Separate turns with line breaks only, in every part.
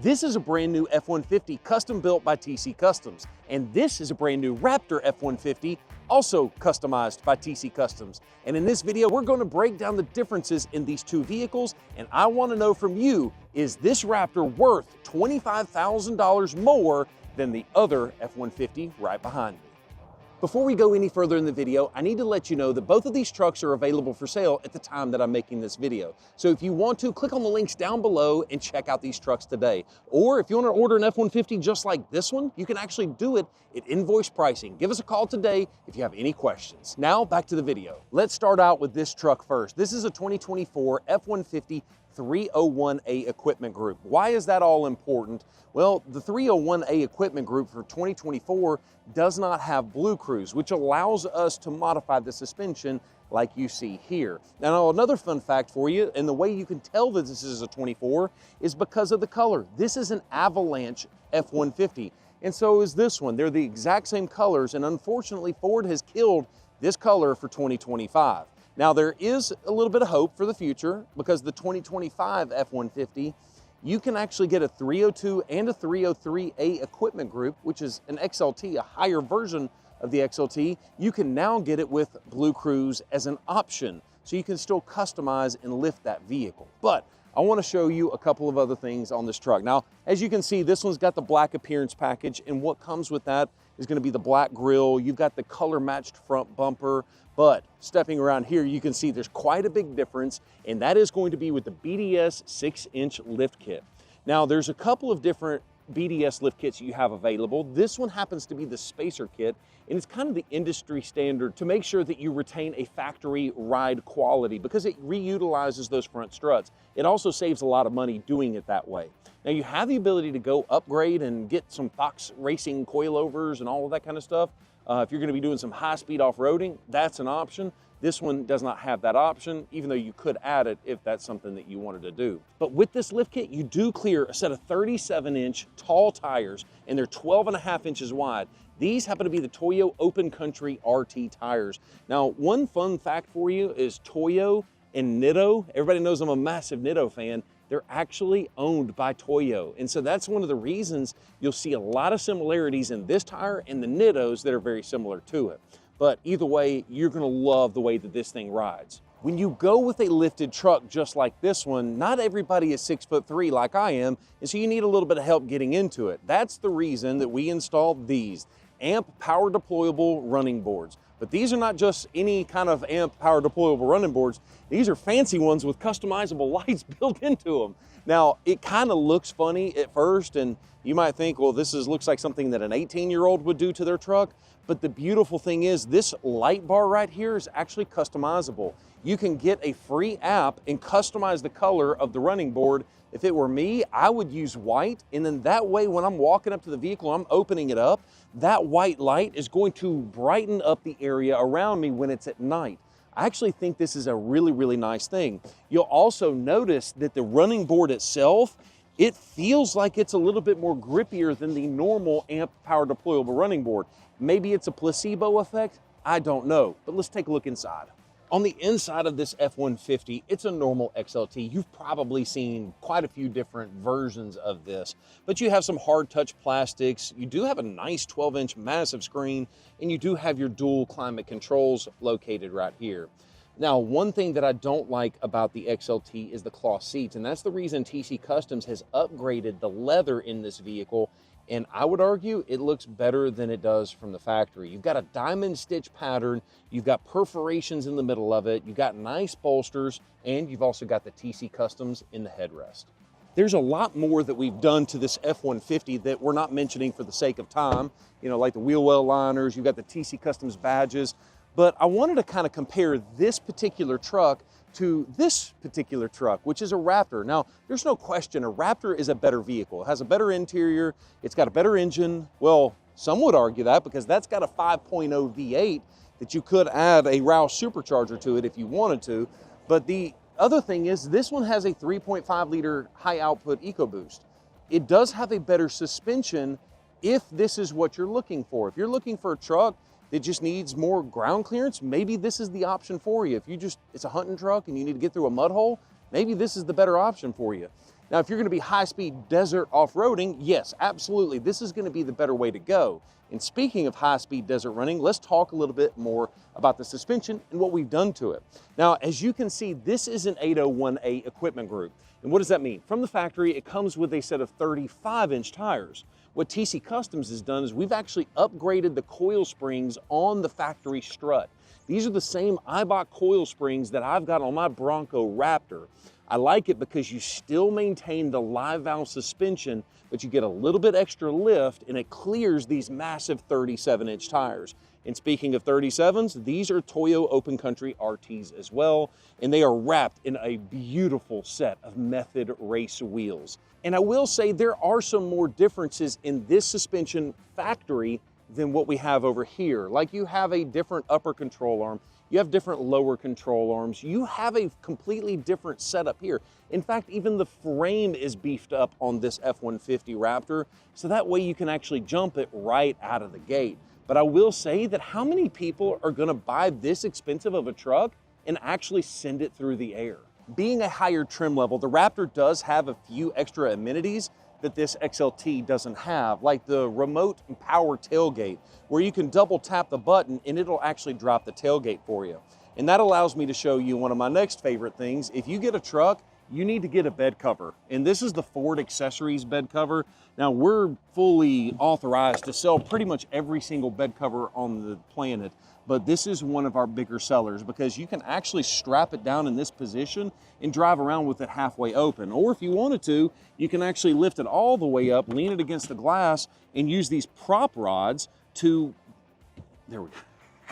This is a brand new F-150 custom built by TC Customs, and this is a brand new Raptor F-150 also customized by TC Customs. And in this video, we're going to break down the differences in these two vehicles, and I want to know from you, is this Raptor worth $25,000 more than the other F-150 right behind me? Before we go any further in the video, I need to let you know that both of these trucks are available for sale at the time that I'm making this video. So if you want to, click on the links down below and check out these trucks today. Or if you want to order an F-150 just like this one, you can actually do it at invoice pricing. Give us a call today if you have any questions. Now back to the video. Let's start out with this truck first. This is a 2024 F-150 301A equipment group. Why is that all important? Well, the 301A equipment group for 2024 does not have Blue Cruise, which allows us to modify the suspension like you see here. Now, another fun fact for you, and the way you can tell that this is a 24 is because of the color. This is an Avalanche F-150, and so is this one. They're the exact same colors, and unfortunately, Ford has killed this color for 2025. Now, there is a little bit of hope for the future because the 2025 F-150, you can actually get a 302 and a 303A equipment group, which is an XLT, a higher version of the XLT. You can now get it with Blue Cruise as an option, so you can still customize and lift that vehicle. But I want to show you a couple of other things on this truck. Now, as you can see, this one's got the black appearance package, and what comes with that is going to be the black grille. You've got the color matched front bumper, but stepping around here, you can see there's quite a big difference, and that is going to be with the BDS 6-inch lift kit. Now, there's a couple of different BDS lift kits you have available. This one happens to be the spacer kit, and it's kind of the industry standard to make sure that you retain a factory ride quality because it reutilizes those front struts. It also saves a lot of money doing it that way. Now, you have the ability to go upgrade and get some Fox Racing coilovers and all of that kind of stuff. If you're going to be doing some high-speed off-roading, that's an option. This one does not have that option, even though you could add it if that's something that you wanted to do. But with this lift kit, you do clear a set of 37-inch tall tires, and they're 12.5 inches wide. These happen to be the Toyo Open Country RT tires. Now, one fun fact for you is Toyo and Nitto. Everybody knows I'm a massive Nitto fan. They're actually owned by Toyo. And so that's one of the reasons you'll see a lot of similarities in this tire and the Nittos that are very similar to it. But either way, you're gonna love the way that this thing rides. When you go with a lifted truck just like this one, not everybody is 6'3" like I am, and so you need a little bit of help getting into it. That's the reason that we installed these AMP power deployable running boards. But these are not just any kind of AMP power deployable running boards. These are fancy ones with customizable lights built into them. Now, it kind of looks funny at first, and you might think, well, looks like something that an 18-year-old would do to their truck. But the beautiful thing is this light bar right here is actually customizable. You can get a free app and customize the color of the running board. If it were me, I would use white, and then that way when I'm walking up to the vehicle, I'm opening it up, that white light is going to brighten up the area around me when it's at night. I actually think this is a really, really nice thing. You'll also notice that the running board itself, it feels like it's a little bit more grippier than the normal AMP power deployable running board. Maybe it's a placebo effect, I don't know, but let's take a look inside. On the inside of this F-150, it's a normal XLT. You've probably seen quite a few different versions of this, but you have some hard touch plastics. You do have a nice 12-inch massive screen, and you do have your dual climate controls located right here. Now, one thing that I don't like about the XLT is the cloth seats, and that's the reason TC Customs has upgraded the leather in this vehicle, and I would argue it looks better than it does from the factory. You've got a diamond stitch pattern, you've got perforations in the middle of it, you've got nice bolsters, and you've also got the TC Customs in the headrest. There's a lot more that we've done to this F-150 that we're not mentioning for the sake of time, you know, like the wheel well liners, you've got the TC Customs badges, but I wanted to kind of compare this particular truck to this particular truck, which is a Raptor. Now, there's no question a Raptor is a better vehicle. It has a better interior, it's got a better engine. Well, some would argue that because that's got a 5.0 V8 that you could add a Roush supercharger to it if you wanted to. But the other thing is this one has a 3.5 liter high output EcoBoost. It does have a better suspension if this is what you're looking for. If you're looking for a truck that just needs more ground clearance, maybe this is the option for you. If it's a hunting truck and you need to get through a mud hole, maybe this is the better option for you. Now, if you're gonna be high-speed desert off-roading, yes, absolutely, this is gonna be the better way to go. And speaking of high-speed desert running, let's talk a little bit more about the suspension and what we've done to it. Now, as you can see, this is an 801A equipment group. And what does that mean? From the factory, it comes with a set of 35-inch tires. What TC Customs has done is we've actually upgraded the coil springs on the factory strut. These are the same Eibach coil springs that I've got on my Bronco Raptor. I like it because you still maintain the live valve suspension, but you get a little bit extra lift and it clears these massive 37-inch tires. And speaking of 37s, these are Toyo Open Country RTs as well, and they are wrapped in a beautiful set of Method race wheels. And I will say there are some more differences in this suspension factory than what we have over here. Like you have a different upper control arm, you have different lower control arms, you have a completely different setup here. In fact, even the frame is beefed up on this F-150 Raptor, so that way you can actually jump it right out of the gate. But I will say that how many people are gonna buy this expensive of a truck and actually send it through the air? Being a higher trim level, the Raptor does have a few extra amenities that this XLT doesn't have, like the remote power tailgate, where you can double tap the button and it'll actually drop the tailgate for you. And that allows me to show you one of my next favorite things. If you get a truck, you need to get a bed cover. And this is the Ford Accessories bed cover. Now, we're fully authorized to sell pretty much every single bed cover on the planet, but this is one of our bigger sellers because you can actually strap it down in this position and drive around with it halfway open. Or if you wanted to, you can actually lift it all the way up, lean it against the glass, and use these prop rods to, there we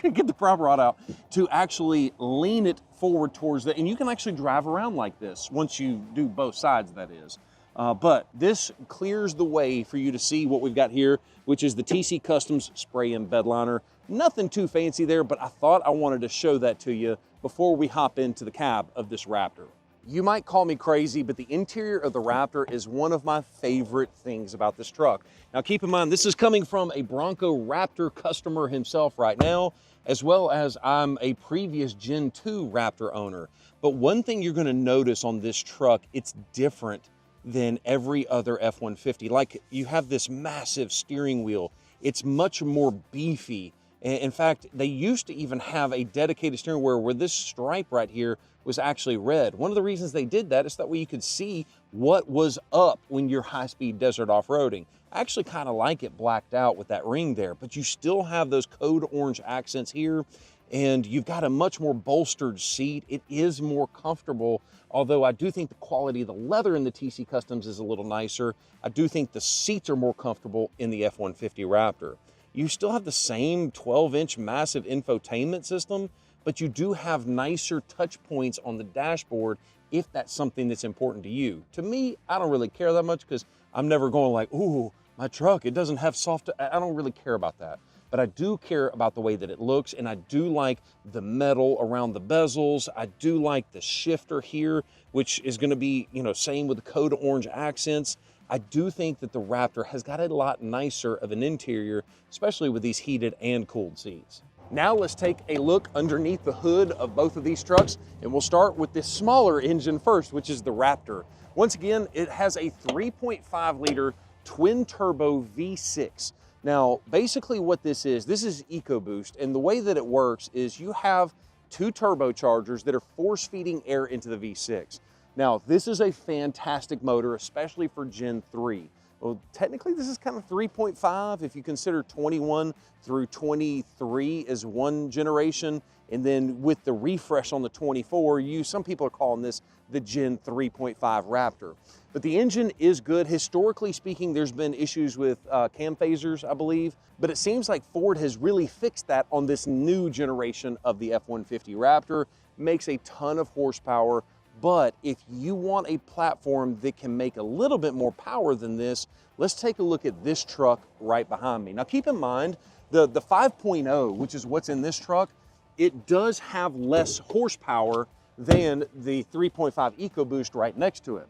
go, get the prop rod out, to actually lean it forward towards that. And you can actually drive around like this once you do both sides, that is. But this clears the way for you to see what we've got here, which is the TC Customs spray-in bed liner. Nothing too fancy there, but I thought I wanted to show that to you before we hop into the cab of this Raptor. You might call me crazy, but the interior of the Raptor is one of my favorite things about this truck. Now keep in mind, this is coming from a Bronco Raptor customer himself right now, as well as I'm a previous Gen 2 Raptor owner. But one thing you're gonna notice on this truck, it's different than every other F-150. Like, you have this massive steering wheel. It's much more beefy. In fact, they used to even have a dedicated steering wheel where this stripe right here was actually red. One of the reasons they did that is that way you could see what was up when you're high-speed desert off-roading. I actually kind of like it blacked out with that ring there, but you still have those code orange accents here, and you've got a much more bolstered seat. It is more comfortable, although I do think the quality of the leather in the TC Customs is a little nicer. I do think the seats are more comfortable in the F-150 Raptor. You still have the same 12-inch massive infotainment system, but you do have nicer touch points on the dashboard if that's something that's important to you. To me, I don't really care that much because I'm never going like, ooh, my truck, it doesn't have soft, I don't really care about that. But I do care about the way that it looks, and I do like the metal around the bezels. I do like the shifter here, which is gonna be, you know, same with the code orange accents. I do think that the Raptor has got a lot nicer of an interior, especially with these heated and cooled seats. Now let's take a look underneath the hood of both of these trucks, and we'll start with this smaller engine first, which is the Raptor. Once again, it has a 3.5 liter twin turbo V6. Now, basically what this is EcoBoost, and the way that it works is you have two turbochargers that are force feeding air into the V6. Now, this is a fantastic motor, especially for Gen 3. Well, technically this is kind of 3.5 if you consider 21 through 23 as one generation, and then with the refresh on the 24, some people are calling this the Gen 3.5 Raptor. But the engine is good. Historically speaking, there's been issues with cam phasers, I believe, but it seems like Ford has really fixed that on this new generation of the F-150 Raptor. Makes a ton of horsepower. But if you want a platform that can make a little bit more power than this, let's take a look at this truck right behind me. Now keep in mind, the 5.0, which is what's in this truck, it does have less horsepower than the 3.5 EcoBoost right next to it.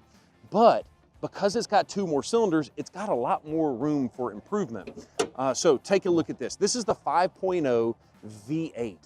But because it's got two more cylinders, it's got a lot more room for improvement. So take a look at this. This is the 5.0 V8.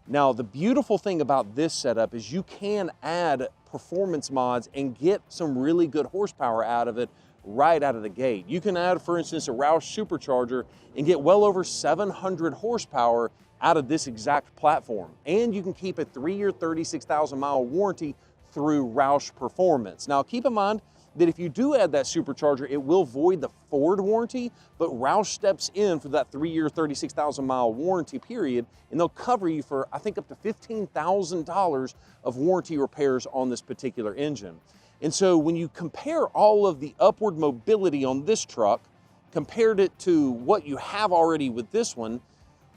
Now, the beautiful thing about this setup is you can add performance mods and get some really good horsepower out of it right out of the gate. You can add, for instance, a Roush supercharger and get well over 700 horsepower out of this exact platform. And you can keep a 3-year, 36,000 mile warranty through Roush Performance. Now, keep in mind that if you do add that supercharger, it will void the Ford warranty, but Roush steps in for that 3-year, 36,000 mile warranty period, and they'll cover you for, I think, up to $15,000 of warranty repairs on this particular engine. And so when you compare all of the upward mobility on this truck, compared it to what you have already with this one,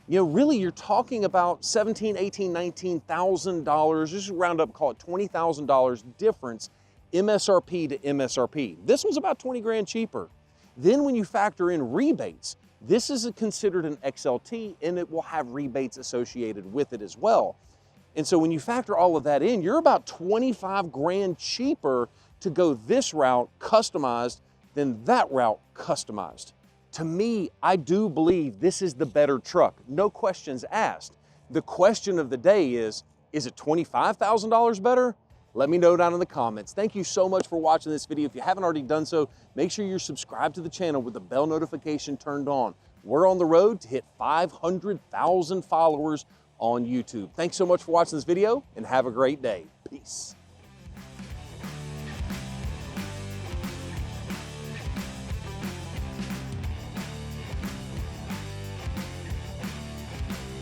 you know, really you're talking about $17,000, $18,000, $19,000, just round up, call it $20,000 difference MSRP to MSRP. This one's about 20 grand cheaper. Then when you factor in rebates, this is considered an XLT and it will have rebates associated with it as well. And so when you factor all of that in, you're about 25 grand cheaper to go this route customized than that route customized. To me, I do believe this is the better truck, no questions asked. The question of the day is it $25,000 better? Let me know down in the comments. Thank you so much for watching this video. If you haven't already done so, make sure you're subscribed to the channel with the bell notification turned on. We're on the road to hit 500,000 followers on YouTube. Thanks so much for watching this video and have a great day. Peace.